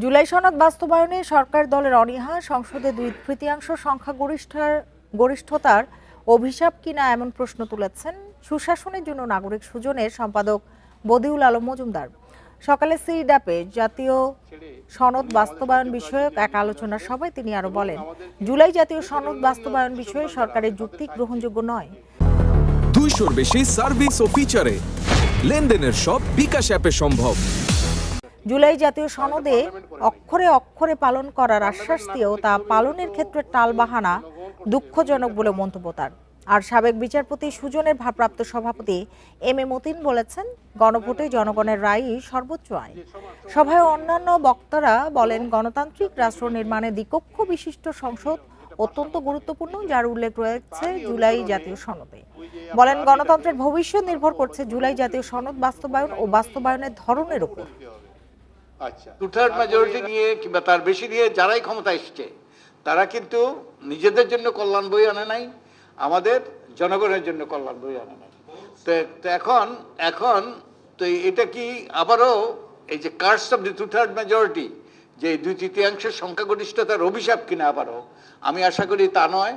জুলাই সনদ বাস্তবায়নে সরকার দলের অনীহা, সংসদে 2/3 সংখ্যাগরিষ্ঠতার অভিশাপ কিনা এমন প্রশ্ন তুলেছেন সুশাসনের জন্য নাগরিক সুজনের সম্পাদক বদিউল আলম মজুমদার। সকালে সিডাপে জাতীয় সনদ বাস্তবায়ন বিষয়ক এক আলোচনা সভায় তিনি আরো বলেন, জুলাই জাতীয় সনদ বাস্তবায়ন বিষয়ে সরকারের যুক্তি গ্রহণযোগ্য নয়। 200-র বেশি সার্ভিস ও ফিচারে লেনদেনের সব বিকাশ অ্যাপে সম্ভব। জুলাই জাতীয় সনদে অক্ষরে অক্ষরে পালন করার আশ্বাস দিয়েও তা পালনের ক্ষেত্রে টালবাহানা দুঃখজনক বলে মন্তব্য তার। আর সাবেক বিচারপতি সুজনের ভারপ্রাপ্ত সভাপতি এম এ মতিন বলেছেন, গণভোটে জনগণের রায়ই সর্বোচ্চ আইন। সভায় অন্যান্য বক্তারা বলেন, গণতান্ত্রিক রাষ্ট্র নির্মাণে দ্বিকক্ষ বিশিষ্ট সংসদ অত্যন্ত গুরুত্বপূর্ণ, যার উল্লেখ রয়েছে জুলাই জাতীয় সনদে। বলেন, গণতন্ত্রের ভবিষ্যৎ নির্ভর করছে জুলাই জাতীয় সনদ বাস্তবায়ন ও বাস্তবায়নের ধরনের উপর। আচ্ছা, 2/3 মেজরিটি নিয়ে কিংবা তার বেশি দিয়ে যারাই ক্ষমতা এসছে তারা কিন্তু নিজেদের জন্য কল্যাণ বই আনে নাই, আমাদের জনগণের জন্য কল্যাণ বই আনে নাই। তো এখন তো এটা কি আবারও এই যে কার্স অফ দি 2/3 মেজরিটি, যে 2/3 সংখ্যাগরিষ্ঠতার অভিশাপ কিনা আবারও? আমি আশা করি তা নয়।